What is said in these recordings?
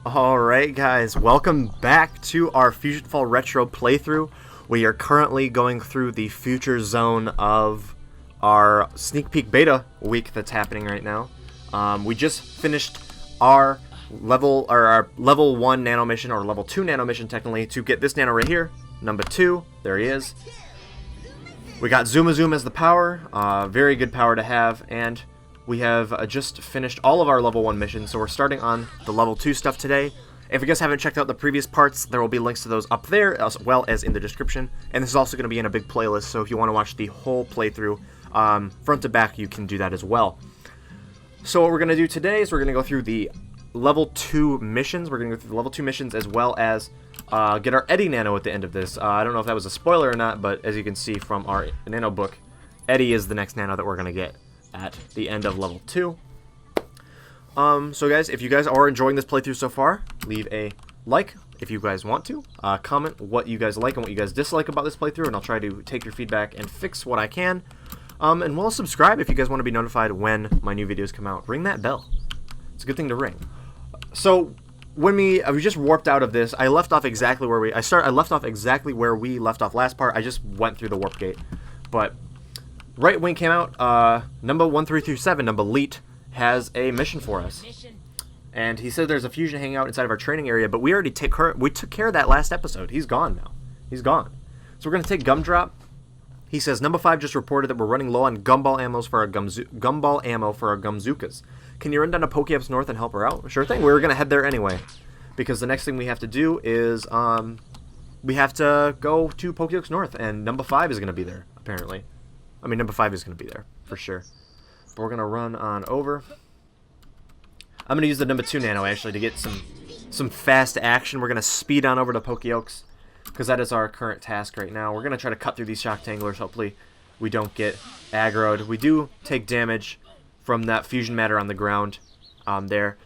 Alright guys, welcome back to our FusionFall Retro playthrough. We are currently going through the future zone of our sneak peek beta week that's happening right now. We just finished our level 1 nano mission, or level 2 nano mission technically, to get this nano right here, Numbuh 2. There he is. We got Zoom as the power, very good power to have, and we have just finished all of our level 1 missions, so we're starting on the level 2 stuff today. If you guys haven't checked out the previous parts, there will be links to those up there, as well as in the description. And this is also going to be in a big playlist, so if you want to watch the whole playthrough, front to back, you can do that as well. So what we're going to do today is we're going to go through the level 2 missions. We're going to go through the level 2 missions as well as get our Eddy nano at the end of this. I don't know if that was a spoiler or not, but as you can see from our nano book, Eddy is the next nano that we're going to get at the end of level 2. So guys, if you guys are enjoying this playthrough so far, leave a like if you guys want to. Comment what you guys like and what you guys dislike about this playthrough, and I'll try to take your feedback and fix what I can. And we'll subscribe if you guys want to be notified when my new videos come out. Ring that bell. It's a good thing to ring. So when we just warped out of this, I left off exactly where I left off exactly where we left off last part. I just went through the warp gate, but right when it came out, Numbuh 1337, Numbuh Elite, has a mission for us. And he said there's a fusion hanging out inside of our training area, but we already took care of that last episode. He's gone now. He's gone. So we're going to take Gumdrop. He says, Numbuh 5 just reported that we're running low on gumball ammo for our Gumzookas. Can you run down to Pokey North and help her out? Sure thing. We were going to head there anyway, because the next thing we have to do is we have to go to Pokey North, and Numbuh 5 is going to be there, apparently. I mean, Numbuh 5 is going to be there, for sure. But we're going to run on over. I'm going to use the Numbuh 2 nano, actually, to get some fast action. We're going to speed on over to Pokey Oaks, because that is our current task right now. We're going to try to cut through these shock tanglers. Hopefully we don't get aggroed. We do take damage from that fusion matter on the ground there.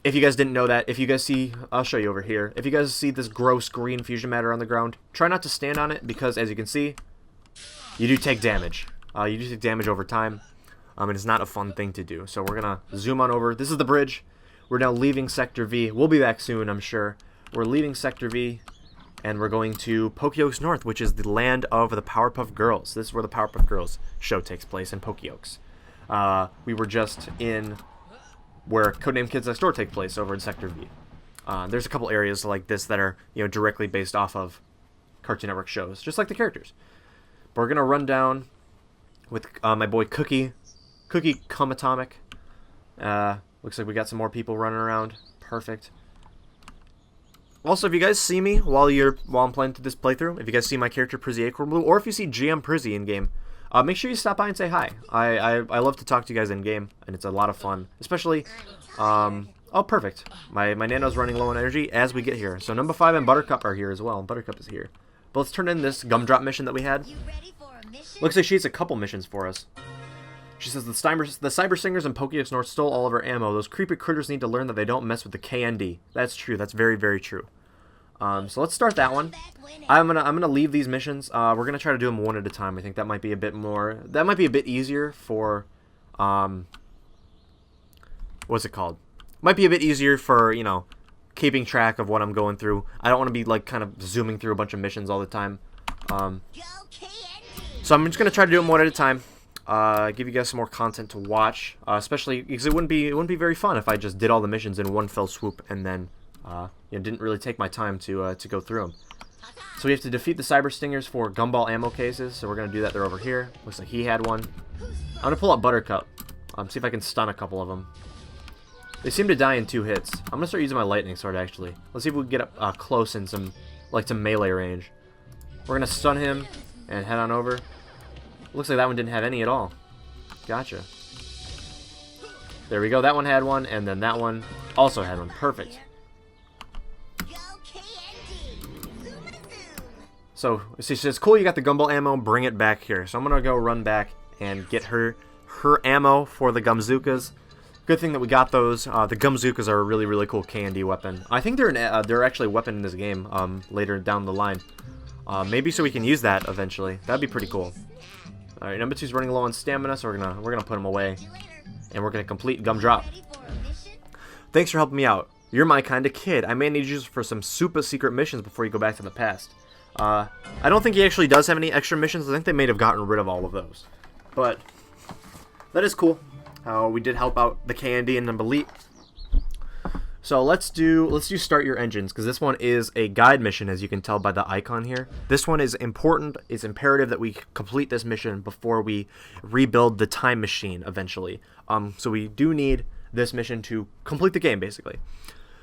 If you guys didn't know that, if you guys see, I'll show you over here. If you guys see this gross green fusion matter on the ground, try not to stand on it, because as you can see, you do take damage. You do take damage over time. And it's not a fun thing to do. So we're going to zoom on over. This is the bridge. We're now leaving Sector V. We'll be back soon, I'm sure. We're leaving Sector V, and we're going to Pokey Oaks North, which is the land of the Powerpuff Girls. This is where the Powerpuff Girls show takes place, in Pokey Oaks. We were just in where Codename Kids Next Door take place, over in Sector V. There's a couple areas like this that are, directly based off of Cartoon Network shows, just like the characters. But we're going to run down with my boy Cookie Come Atomic. Looks like we got some more people running around. Perfect. Also, if you guys see me while I'm playing through this playthrough, if you guys see my character Prizzy Acorn Blue, or if you see GM Prizzy in game, make sure you stop by and say hi. I love to talk to you guys in game, and it's a lot of fun. Especially, oh, perfect. My nano's running low on energy as we get here. So Numbuh 5 and Buttercup are here as well. Buttercup is here. But let's turn in this Gumdrop mission that we had. Looks like she has a couple missions for us. She says the Cyber Singers and Pokey North stole all of our ammo. Those creepy critters need to learn that they don't mess with the KND. That's true. That's very, very true. So let's start that one. I'm gonna leave these missions. We're gonna try to do them one at a time. I think that might be a bit more. That might be a bit easier for what's it called? Might be a bit easier for keeping track of what I'm going through. I don't want to be like kind of zooming through a bunch of missions all the time. So I'm just gonna try to do them one at a time. Give you guys some more content to watch, especially because it wouldn't be very fun if I just did all the missions in one fell swoop and then didn't really take my time to go through them. So we have to defeat the Cyber Stingers for gumball ammo cases. So we're gonna do that. They're over here. Looks like he had one. I'm gonna pull up Buttercup. See if I can stun a couple of them. They seem to die in 2 hits. I'm gonna start using my lightning sword actually. Let's see if we can get up close in some melee range. We're gonna stun him and head on over. Looks like that one didn't have any at all. Gotcha. There we go. That one had one, and then that one also had one. Perfect. So she says, cool, you got the gumball ammo, bring it back here. So I'm going to go run back and get her ammo for the Gumzookas. Good thing that we got those. The Gumzookas are a really, really cool K&D weapon. I think they're actually a weapon in this game later down the line. Maybe so we can use that eventually. That'd be pretty cool. Alright, Numbuh 2's running low on stamina, so we're gonna put him away. And we're gonna complete Gumdrop. Thanks for helping me out. You're my kind of kid. I may need you for some super secret missions before you go back to the past. I don't think he actually does have any extra missions. I think they may have gotten rid of all of those. But that is cool. We did help out the Candy and Elite. So let's do start your engines, because this one is a guide mission, as you can tell by the icon here. This one is important. It's imperative that we complete this mission before we rebuild the time machine eventually. So we do need this mission to complete the game, basically.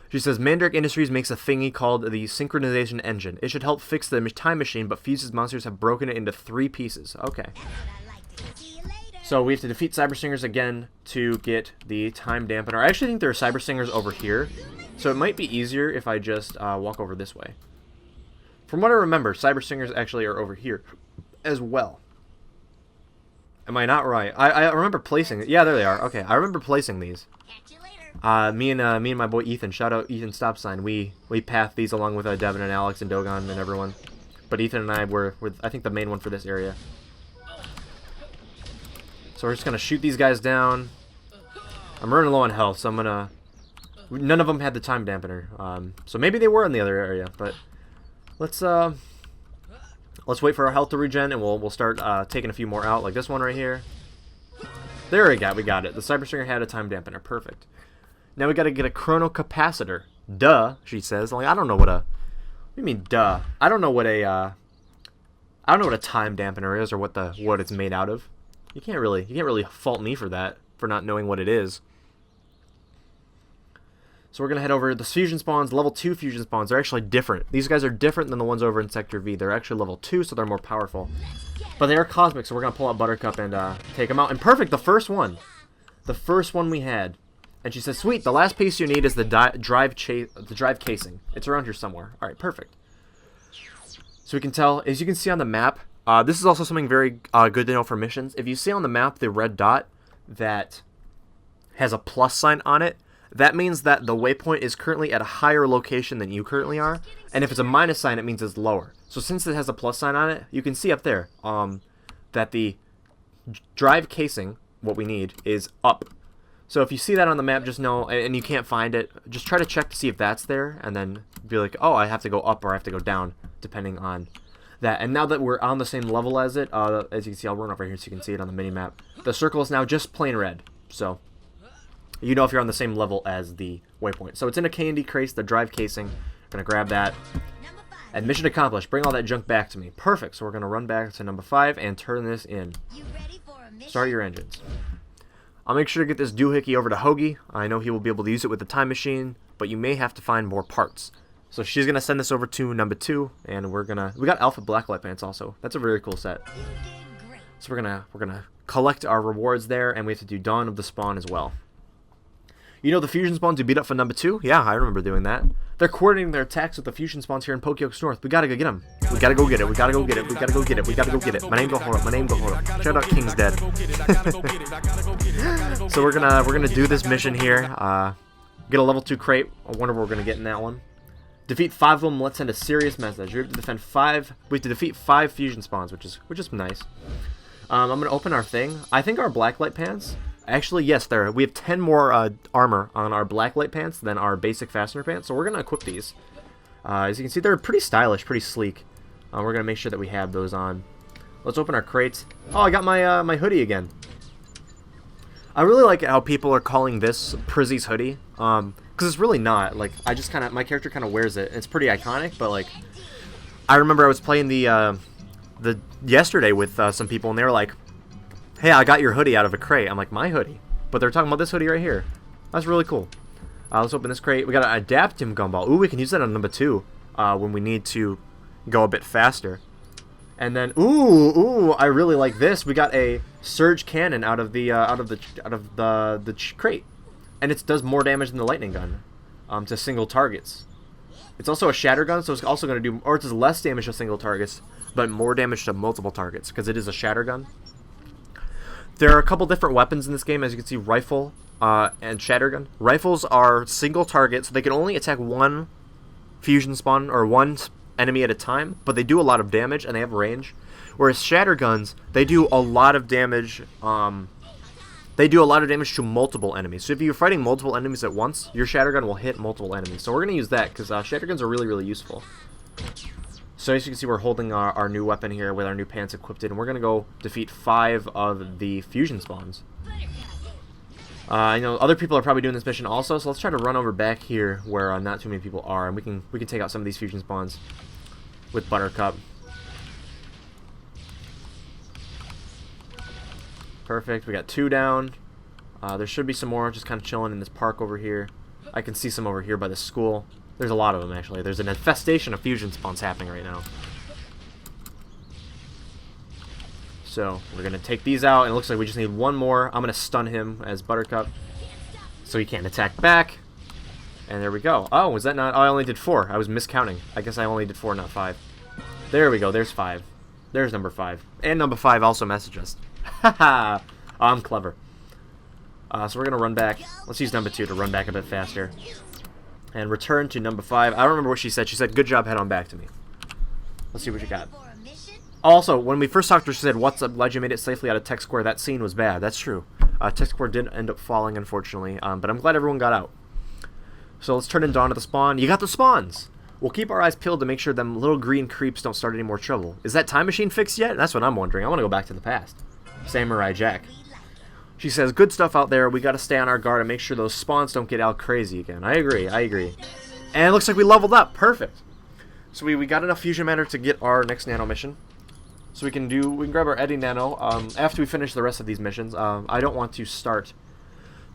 She says, Mandrake Industries makes a thingy called the Synchronization Engine. It should help fix the time machine, but Fuse's monsters have broken it into 3 pieces. Okay. So we have to defeat Cyber Stingers again to get the Time Dampener. I actually think there are Cyber Stingers over here, so it might be easier if I just walk over this way. From what I remember, Cyber Stingers actually are over here as well. Am I not right? I remember placing it. Yeah, there they are. Okay, I remember placing these. Me and my boy Ethan, shout out Ethan Stop Sign. We pathed these along with Devin and Alex and Dogon and everyone. But Ethan and I were I think the main one for this area. So we're just gonna shoot these guys down. I'm running low on health, so I'm gonna. None of them had the Time Dampener, so maybe they were in the other area. But let's wait for our health to regen, and we'll start taking a few more out, like this one right here. There we got it. The Cyber Stinger had a Time Dampener, perfect. Now we gotta get a Chrono Capacitor. Duh, she says. Like, I don't know what a. What do you mean, duh? I don't know what a Time Dampener is or what it's made out of. You can't really fault me for that, for not knowing what it is. So we're gonna head over to the fusion spawns. Level 2 fusion spawns. They're actually different. These guys are different than the ones over in Sector V. They're actually level 2, so they're more powerful. But they are cosmic, so we're gonna pull out Buttercup and take them out. And perfect, the first one we had. And she says, "Sweet, the last piece you need is the drive casing. It's around here somewhere." All right, perfect. So we can tell, as you can see on the map. This is also something very good to know for missions. If you see on the map the red dot that has a plus sign on it, that means that the waypoint is currently at a higher location than you currently are. And if it's a minus sign, it means it's lower. So since it has a plus sign on it, you can see up there that the drive casing, what we need, is up. So if you see that on the map, just know, and you can't find it, just try to check to see if that's there, and then be like, oh, I have to go up or I have to go down, depending on that. And now that we're on the same level as it, as you can see, I'll run over here so you can see it on the mini-map. The circle is now just plain red, so you know if you're on the same level as the waypoint. So it's in a candy crate, the drive casing. Gonna grab that. And mission accomplished. Bring all that junk back to me. Perfect. So we're gonna run back to number 5 and turn this in. Start your engines. I'll make sure to get this doohickey over to Hoagie. I know he will be able to use it with the time machine, but you may have to find more parts. So she's gonna send this over to number 2, and we got Alpha Blacklight Pants also. That's a very cool set. So we're gonna collect our rewards there, and we have to do Dawn of the Spawn as well. You know the fusion spawns you beat up for number 2? Yeah, I remember doing that. They're coordinating their attacks with the fusion spawns here in Pokey North. We gotta go get them. We gotta go get it. We gotta go get it. We gotta go get it. We gotta go get it. My name go Horo. My name go Horo. Shout out King's Dead. So we're gonna do this mission here. Get a level 2 crate. I wonder what we're gonna get in that one. Defeat 5 of them. Let's send a serious message. We have to defend 5. We have to defeat 5 fusion spawns, which is nice. I'm gonna open our thing. I think our Blacklight Pants. Actually, yes, we have 10 more armor on our Blacklight Pants than our basic Fastener Pants, so we're gonna equip these. As you can see, they're pretty stylish, pretty sleek. We're gonna make sure that we have those on. Let's open our crates. Oh, I got my my hoodie again. I really like how people are calling this Prizzy's hoodie. Because it's really not. Like, my character kind of wears it. It's pretty iconic, but like, I remember I was playing the yesterday with some people, and they were like, "Hey, I got your hoodie out of a crate." I'm like, "My hoodie?" But they're talking about this hoodie right here. That's really cool. Let's open this crate. We got an Adaptium Gumball. Ooh, we can use that on number 2 when we need to go a bit faster. And then, ooh, I really like this. We got a Surge Cannon out of the crate, and it does more damage than the Lightning Gun to single targets. It's also a Shatter Gun, so it's also going to do, or it does less damage to single targets, but more damage to multiple targets because it is a Shatter Gun. There are a couple different weapons in this game, as you can see, rifle and Shattergun. Rifles are single target, so they can only attack one fusion spawn or one enemy at a time, but they do a lot of damage and they have range. Whereas Shatterguns, they do a lot of damage they do a lot of damage to multiple enemies. So if you're fighting multiple enemies at once, your Shattergun will hit multiple enemies. So we're going to use that because Shatterguns are really, really useful. So as you can see, we're holding our new weapon here with our new pants equipped, and we're going to go defeat 5 of the fusion spawns. I know other people are probably doing this mission also, so let's try to run over back here where not too many people are, and we can take out some of these fusion spawns with Buttercup. Perfect. We got 2 down. There should be some more just kind of chilling in this park over here. I can see some over here by the school. There's a lot of them, actually. There's an infestation of fusion spawns happening right now. So, we're going to take these out, and it looks like we just need 1 more. I'm going to stun him as Buttercup, so he can't attack back. And there we go. Oh, was that not... Oh, I only did 4. I was miscounting. I guess I only did 4, not 5. There we go. There's 5. There's number 5. And number 5 also messaged us. Haha! I'm clever. So we're going to run back. Let's use number 2 to run back a bit faster. And return to number 5. I don't remember what she said. She said, good job, head on back to me. Let's see what you got. Also, when we first talked to her, she said, what's up, glad you made it safely out of Tech Square. That scene was bad. That's true. Tech Square did end up falling, unfortunately. But I'm glad everyone got out. So let's turn in Dawn to the spawn. You got the spawns! We'll keep our eyes peeled to make sure them little green creeps don't start any more trouble. Is that time machine fixed yet? That's what I'm wondering. I want to go back to the past. Samurai Jack. She says, good stuff out there. We got to stay on our guard and make sure those spawns don't get out crazy again. I agree. I agree. And it looks like we leveled up. Perfect. So we got enough fusion matter to get our next nano mission. So we can grab our Eddy nano after we finish the rest of these missions. I don't want to start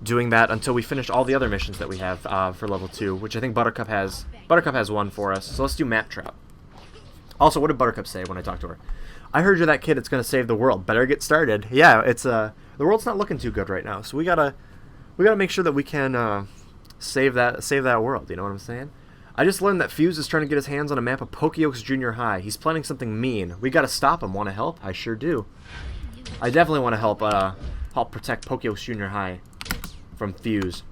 doing that until we finish all the other missions that we have for level 2, which I think Buttercup has. Buttercup has 1 for us. So let's do Map Trap. Also, what did Buttercup say when I talked to her? I heard you're that kid that's going to save the world. Better get started. Yeah, it's the world's not looking too good right now, so we gotta make sure that we can save that world. You know what I'm saying? I just learned that Fuse is trying to get his hands on a map of Pokey Junior High. He's planning something mean. We gotta stop him. Want to help? I sure do. I definitely want to help protect Pokey Junior High from Fuse.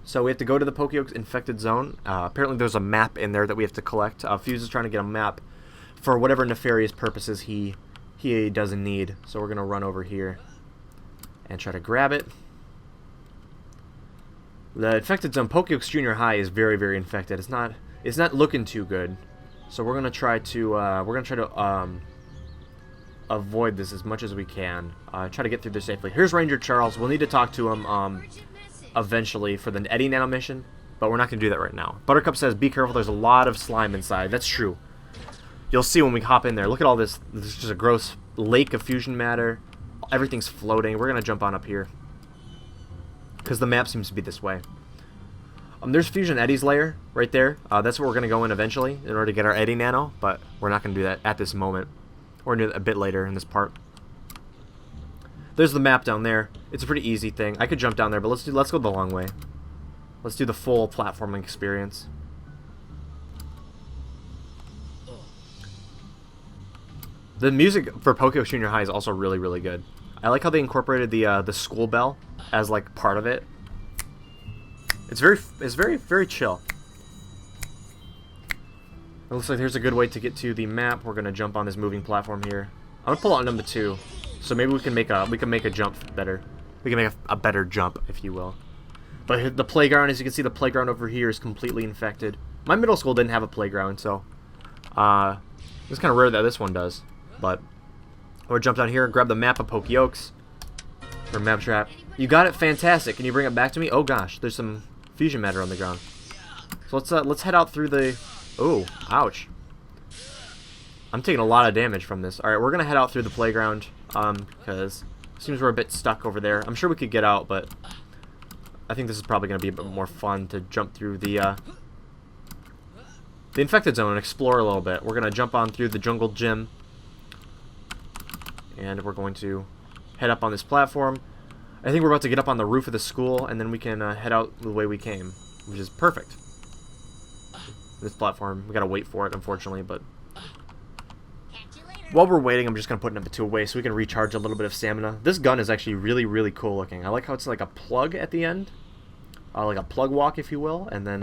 So we have to go to the Pokey infected zone. Apparently there's a map in there that we have to collect. Fuse is trying to get a map for whatever nefarious purposes he doesn't need. So we're gonna run over here and try to grab it. The infected zone, Pokey Junior High, is very, very infected. It's not looking too good. So we're gonna try to avoid this as much as we can. Try to get through this safely. Here's Ranger Charles. We'll need to talk to him eventually for the Eddy nano mission, but we're not gonna do that right now. Buttercup says, "Be careful. There's a lot of slime inside." That's true. You'll see when we hop in there. Look at all this. There's just a gross lake of fusion matter. Everything's floating. We're gonna jump on up here because the map seems to be this way. There's Fusion Eddy's lair right there. That's where we're gonna go in eventually in order to get our Eddy nano, but we're not gonna do that at this moment. We're gonna do that a bit later in this part. There's the map down there. It's a pretty easy thing. I could jump down there, but let's go the long way. Let's do the full platforming experience. The music for Pokey Junior High is also really, really good. I like how they incorporated the school bell as like part of it. It's very, very chill. It looks like there's a good way to get to the map. We're gonna jump on this moving platform here. I'm gonna pull out number 2, so maybe we can make a jump better. We can make a better jump, if you will. But the playground, as you can see, the playground over here is completely infected. My middle school didn't have a playground, so it's kind of rare that this one does. But we'll jump down here and grab the map of Pokey Oaks or Map Trap. You got it, fantastic. Can you bring it back to me? Oh gosh, there's some fusion matter on the ground. So let's head out through the. Oh, ouch! I'm taking a lot of damage from this. All right, we're gonna head out through the playground because it seems we're a bit stuck over there. I'm sure we could get out, but I think this is probably gonna be a bit more fun to jump through the infected zone and explore a little bit. We're gonna jump on through the jungle gym. And we're going to head up on this platform. I think we're about to get up on the roof of the school, and then we can head out the way we came, which is perfect. This platform, we gotta wait for it, unfortunately, but while we're waiting, I'm just gonna put number 2 away so we can recharge a little bit of stamina. This gun is actually really, really cool looking. I like how it's like a plug at the end, like a plug walk, if you will, and then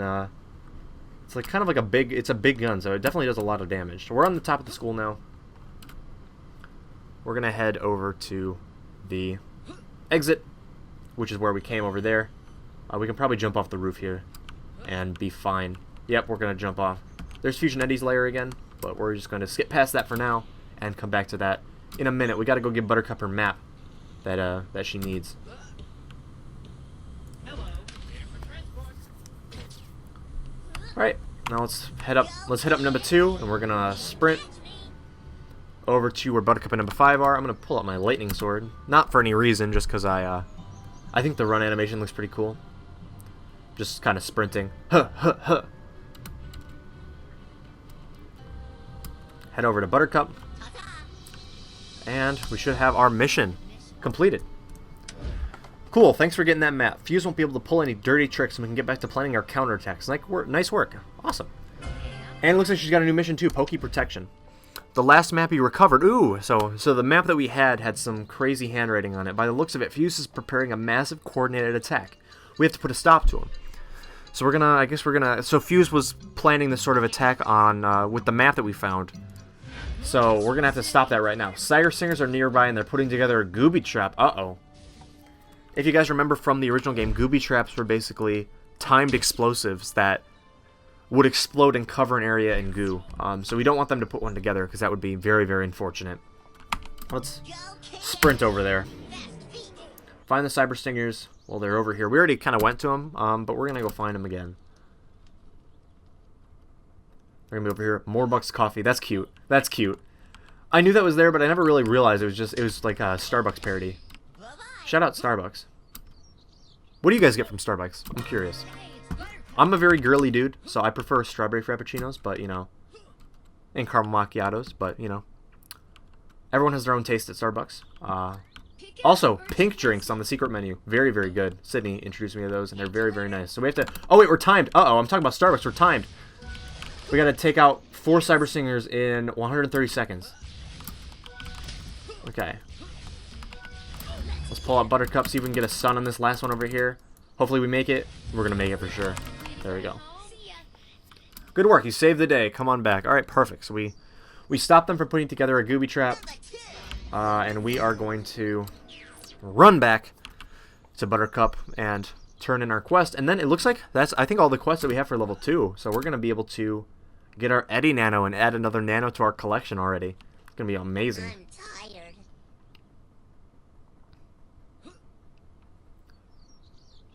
it's like kind of like it's a big gun, so it definitely does a lot of damage. So we're on the top of the school now. We're gonna head over to the exit which is where we came over there. We can probably jump off the roof here and be fine. Yep, we're going to jump off. There's Fusion Eddy's lair again, but we're just going to skip past that for now and come back to that in a minute. We got to go give Buttercup her map that she needs. Alright, now let's head up Numbuh 2, and we're going to sprint over to where Buttercup and Numbuh 5 are. I'm going to pull out my lightning sword. Not for any reason, just because I think the run animation looks pretty cool. Just kind of sprinting. Huh, huh, huh. Head over to Buttercup. And we should have our mission completed. Cool, thanks for getting that map. Fuse won't be able to pull any dirty tricks, and we can get back to planning our counterattacks. Nice work. Awesome. And it looks like she's got a new mission too, Pokey Protection. The last map you recovered. Ooh, so the map that we had some crazy handwriting on it. By the looks of it, Fuse is preparing a massive coordinated attack. We have to put a stop to him. So I guess we're gonna. So Fuse was planning this sort of attack on with the map that we found. So we're gonna have to stop that right now. Cyber Singers are nearby, and they're putting together a gooby trap. Uh-oh. If you guys remember from the original game, gooby traps were basically timed explosives that would explode and cover an area in goo. So we don't want them to put one together because that would be very, very unfortunate. Let's sprint over there. Find the Cyber Stingers. Well, they're over here. We already kind of went to them, but we're going to go find them again. They're going to be over here. More Bucks Coffee. That's cute. That's cute. I knew that was there, but I never really realized it was like a Starbucks parody. Shout out Starbucks. What do you guys get from Starbucks? I'm curious. I'm a very girly dude, so I prefer strawberry frappuccinos, but, you know, and caramel macchiatos, but, you know, everyone has their own taste at Starbucks. Also, pink drinks on the secret menu. Very, very good. Sydney introduced me to those, and they're very, very nice. So we have to... Oh, wait, we're timed. Uh-oh, I'm talking about Starbucks. We're timed. We got to take out 4 Cyber Singers in 130 seconds. Okay. Let's pull out Buttercup, see if we can get a sun on this last one over here. Hopefully we make it. We're going to make it for sure. There we go. Good work. You saved the day. Come on back. All right, perfect. So we stopped them from putting together a gooby trap. And we are going to run back to Buttercup and turn in our quest. And then it looks like that's, I think, all the quests that we have for level 2. So we're going to be able to get our Eddy nano and add another nano to our collection already. It's going to be amazing. I'm tired.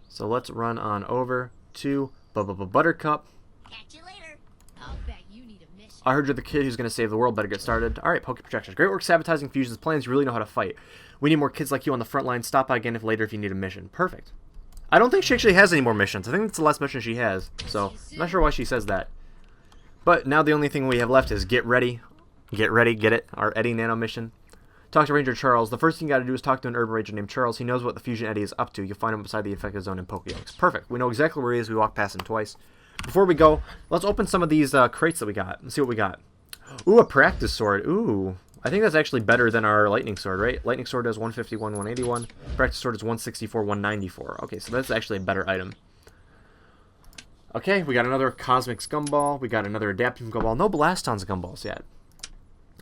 So let's run on over to Buttercup. Catch you later. I'll bet you need a mission. I heard you're the kid who's going to save the world. Better get started. Alright, Pokey Protection. Great work sabotaging Fusion's plans. You really know how to fight. We need more kids like you on the front line. Stop by again later if you need a mission. Perfect. I don't think she actually has any more missions. I think it's the last mission she has. So, I'm not sure why she says that. But now the only thing we have left is get ready. Get ready, get it. Our Eddy Nano mission. Talk to Ranger Charles. The first thing you got to do is talk to an urban ranger named Charles. He knows what the Fusion Eddy is up to. You'll find him beside the infected zone in Pokey Annex. Perfect. We know exactly where he is. We walked past him twice. Before we go, let's open some of these crates that we got. Let's see what we got. Ooh, a practice sword. Ooh. I think that's actually better than our lightning sword, right? Lightning sword does 151, 181. Practice sword is 164, 194. Okay, so that's actually a better item. Okay, we got another Cosmic Gumball. We got another Adaptive Gumball. No Blastons Gumballs yet.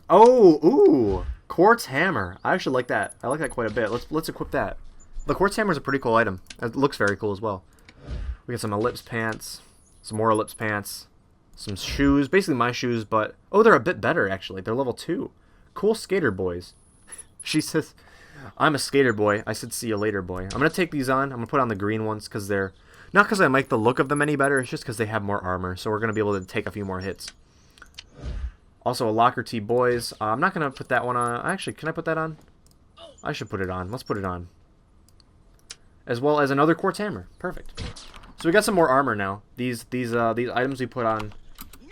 Oh, ooh. Quartz Hammer. I actually like that. I like that quite a bit. Let's equip that. The Quartz Hammer is a pretty cool item. It looks very cool as well. We got some Ellipse Pants. Some more Ellipse Pants. Some shoes. Basically my shoes, but... Oh, they're a bit better, actually. They're level 2. Cool skater boys. She says, I'm a skater boy. I said, see you later, boy. I'm going to take these on. I'm going to put on the green ones because they're... Not because I like the look of them any better. It's just because they have more armor. So we're going to be able to take a few more hits. Also, a Locker T Boys. I'm not going to put that one on. Actually, can I put that on? I should put it on. Let's put it on. As well as another Quartz Hammer. Perfect. So we got some more armor now. These items we put on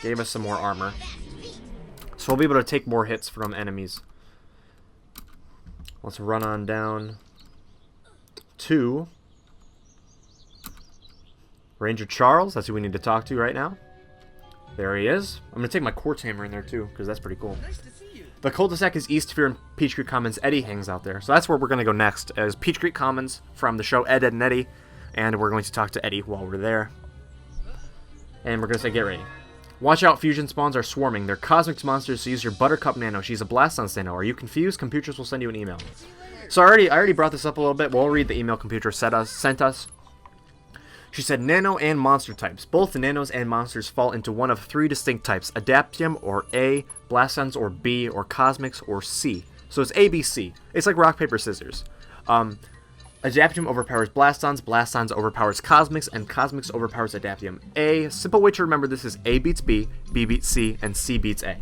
gave us some more armor. So we'll be able to take more hits from enemies. Let's run on down to Ranger Charles. That's who we need to talk to right now. There he is. I'm going to take my Quartz Hammer in there too, because that's pretty cool. Nice to see you. The cul-de-sac is East Fear and Peach Creek Commons. Eddy hangs out there. So that's where we're going to go next, as Peach Creek Commons from the show Ed, Edd, and Eddy. And we're going to talk to Eddy while we're there. And we're going to say, get ready. Watch out, fusion spawns are swarming. They're cosmic monsters, so use your Buttercup Nano. She's a Blastons Nano. Are you confused? Computers will send you an email. So I already brought this up a little bit. We'll read the email Computer sent us. She said, Nano and monster types. Both the Nanos and monsters fall into one of 3 distinct types. Adaptium, or A, Blastons, or B, or Cosmics, or C. So it's A, B, C. It's like rock, paper, scissors. Adaptium overpowers Blastons, Blastons overpowers Cosmics, and Cosmics overpowers Adaptium. A simple way to remember this is A beats B, B beats C, and C beats A.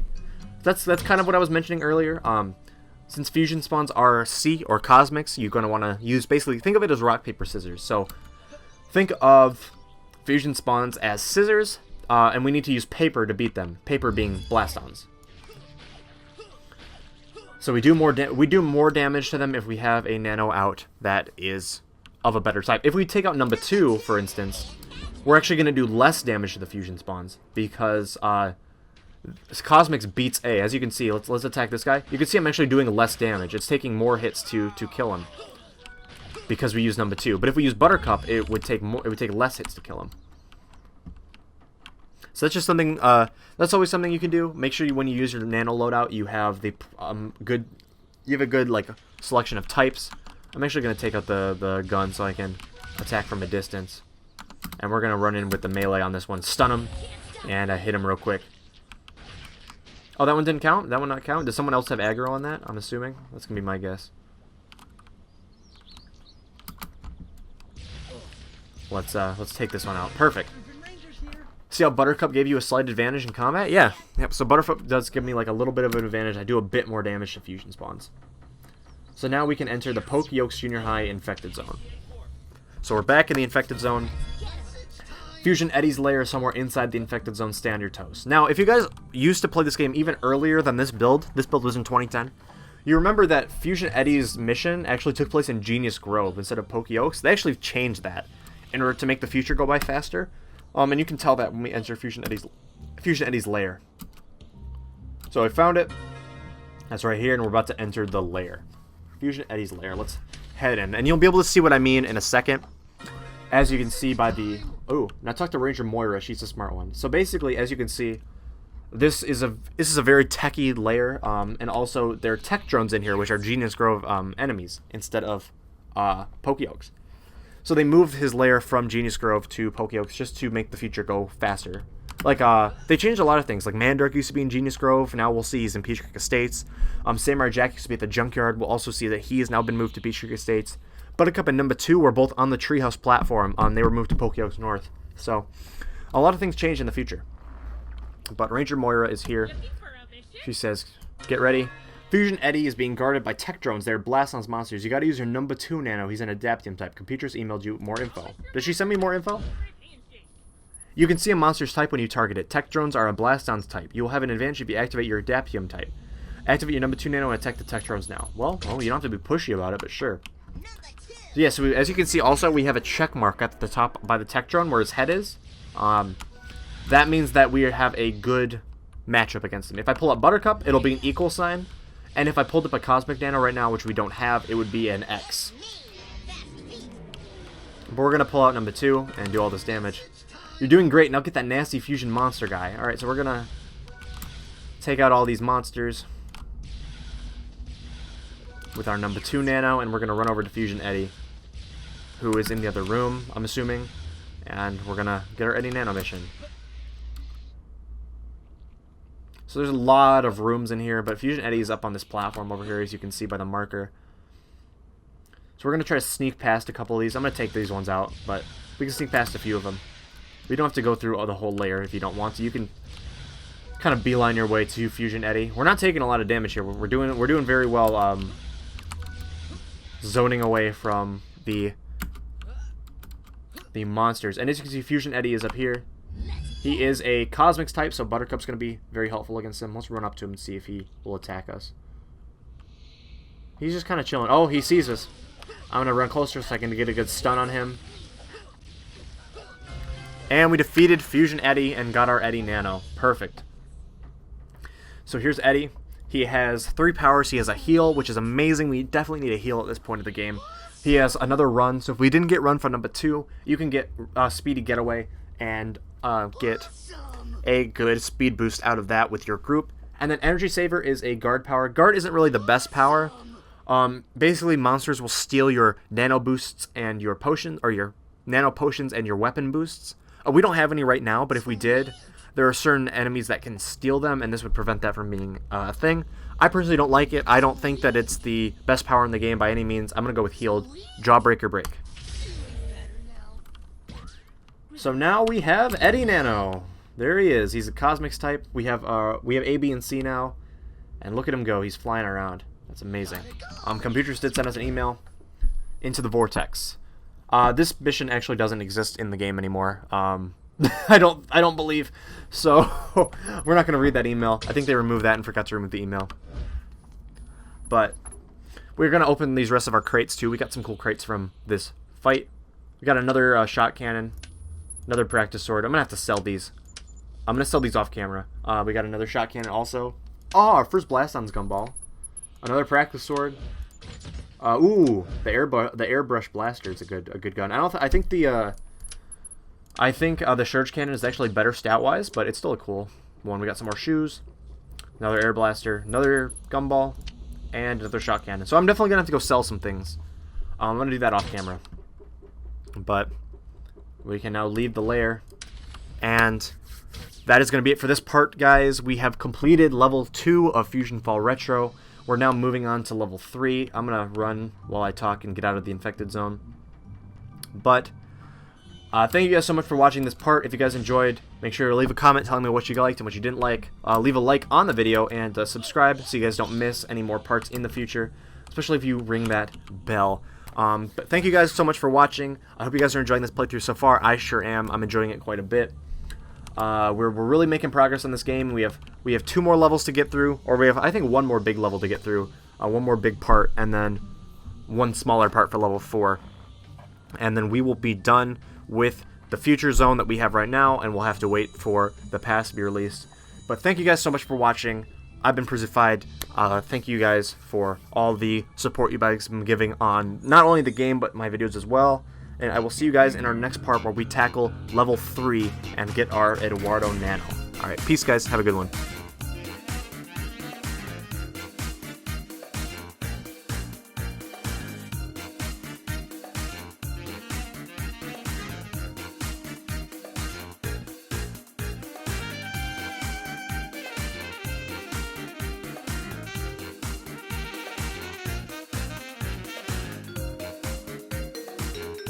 That's kind of what I was mentioning earlier. Since fusion spawns are C or Cosmics, you're going to want to use, basically, think of it as rock, paper, scissors. So think of fusion spawns as scissors, and we need to use paper to beat them. Paper being Blastons. So we do more damage to them if we have a Nano out that is of a better type. If we take out Numbuh 2, for instance, we're actually going to do less damage to the fusion spawns because Cosmics beats A. As you can see, let's attack this guy. You can see I'm actually doing less damage. It's taking more hits to kill him because we use Numbuh 2. But if we use Buttercup, it would take less hits to kill him. So that's just something. That's always something you can do. Make sure when you use your Nano loadout, you have the a good like selection of types. I'm actually gonna take out the gun so I can attack from a distance, and we're gonna run in with the melee on this one, stun him, and hit him real quick. Oh, that one didn't count. That one not count. Does someone else have aggro on that? I'm assuming that's gonna be my guess. Let's take this one out. Perfect. See how Buttercup gave you a slight advantage in combat? Yeah. Yep. So Buttercup does give me like a little bit of an advantage. I do a bit more damage to fusion spawns. So now we can enter the Pokey Junior High Infected Zone. So we're back in the Infected Zone. Fusion Eddy's lair is somewhere inside the Infected Zone. Stay on your toes. Now, if you guys used to play this game even earlier than this build was in 2010, you remember that Fusion Eddy's mission actually took place in Genius Grove instead of Pokey Oaks. They actually changed that in order to make the future go by faster. And you can tell that when we enter Fusion Eddy's lair. So I found it. That's right here, and we're about to enter the lair. Fusion Eddy's lair. Let's head in, and you'll be able to see what I mean in a second. As you can see by the... Oh, now talk to Ranger Moira. She's a smart one. So basically, as you can see, this is a very techy lair, and also there are tech drones in here, which are Genius Grove enemies instead of Pokey Oaks. So they moved his lair from Genius Grove to Pokey Oaks just to make the future go faster. Like, they changed a lot of things. Like, Mandark used to be in Genius Grove. Now we'll see he's in Peach Creek Estates. Samurai Jack used to be at the Junkyard. We'll also see that he has now been moved to Peach Creek Estates. Buttercup and Numbuh 2 were both on the Treehouse platform. They were moved to Pokey Oaks North. So, a lot of things changed in the future. But Ranger Moira is here. She says, get ready. Fusion Eddy is being guarded by tech drones. They're Blastons monsters. You gotta use your Numbuh 2 Nano. He's an Adaptium type. Computers emailed you more info. Did she send me more info? You can see a monster's type when you target it. Tech drones are a Blastons type. You will have an advantage if you activate your Adaptium type. Activate your Numbuh 2 Nano and attack the tech drones now. Well, you don't have to be pushy about it, but sure. So yeah, so as you can see, also we have a check mark at the top by the tech drone where his head is. That means that we have a good matchup against him. If I pull up Buttercup, it'll be an equal sign. And if I pulled up a Cosmic Nano right now, which we don't have, it would be an X. But we're going to pull out Numbuh 2 and do all this damage. You're doing great. Now get that nasty fusion monster guy. Alright, so we're going to take out all these monsters with our Numbuh 2 Nano, and we're going to run over to Fusion Eddy, who is in the other room, I'm assuming. And we're going to get our Eddy Nano mission. So there's a lot of rooms in here, but Fusion Eddy is up on this platform over here, as you can see by the marker. So we're going to try to sneak past a couple of these. I'm going to take these ones out, but we can sneak past a few of them. We don't have to go through the whole layer if you don't want to. You can kind of beeline your way to Fusion Eddy. We're not taking a lot of damage here. We're doing very well zoning away from the monsters. And as you can see, Fusion Eddy is up here. He is a Cosmics type, so Buttercup's going to be very helpful against him. Let's run up to him and see if he will attack us. He's just kind of chilling. Oh, he sees us. I'm going to run closer so I can get a good stun on him. And we defeated Fusion Eddy and got our Eddy Nano. Perfect. So here's Eddy. He has 3 powers. He has a heal, which is amazing. We definitely need a heal at this point of the game. He has another run. So if we didn't get run from Numbuh 2, you can get Speedy Getaway and get a good speed boost out of that with your group. And then Energy Saver is a guard power. Guard isn't really the best power. Basically, monsters will steal your nano boosts and your potion, or your nano potions and your weapon boosts. We don't have any right now, but if we did, there are certain enemies that can steal them, and this would prevent that from being a thing. I personally don't like it. I don't think that it's the best power in the game by any means. I'm going to go with Healed. Jawbreak or Break. So now we have Eddy Nano. There he is. He's a Cosmics type. We have A, B, and C now. And look at him go. He's flying around. That's amazing. Computers did send us an email into the Vortex. This mission actually doesn't exist in the game anymore. I don't believe. So we're not going to read that email. I think they removed that and forgot to remove the email. But we're going to open these rest of our crates too. We got some cool crates from this fight. We got another shot cannon, another practice sword. I'm going to have to sell these. I'm going to sell these off camera. We got another shot cannon also. Oh, our first Blast-On's gumball. Another practice sword. Ooh, the airbrush blaster is a good gun. I think the Surge Cannon is actually better stat-wise, but it's still a cool one. We got some more shoes, another air blaster, another gumball, and another shot cannon. So I'm definitely gonna have to go sell some things. I'm gonna do that off camera. But we can now leave the lair, and that is gonna be it for this part, guys. We have completed level 2 of FusionFall Retro. We're now moving on to level 3. I'm gonna run while I talk and get out of the infected zone. But thank you guys so much for watching this part. If you guys enjoyed, make sure to leave a comment telling me what you liked and what you didn't like. Leave a like on the video and subscribe so you guys don't miss any more parts in the future, especially if you ring that bell. But thank you guys so much for watching. I hope you guys are enjoying this playthrough so far. I sure am. I'm enjoying it quite a bit. We're really making progress on this game. We have 2 more levels to get through, or we have, I think, 1 more big level to get through, 1 more big part, and then 1 smaller part for level 4. And then we will be done with the future zone that we have right now, and we'll have to wait for the past to be released. But thank you guys so much for watching. I've been przzyfied. Thank you guys for all the support you guys have been giving on not only the game, but my videos as well. And I will see you guys in our next part where we tackle level 3 and get our Eduardo Nano. Alright, peace guys. Have a good one.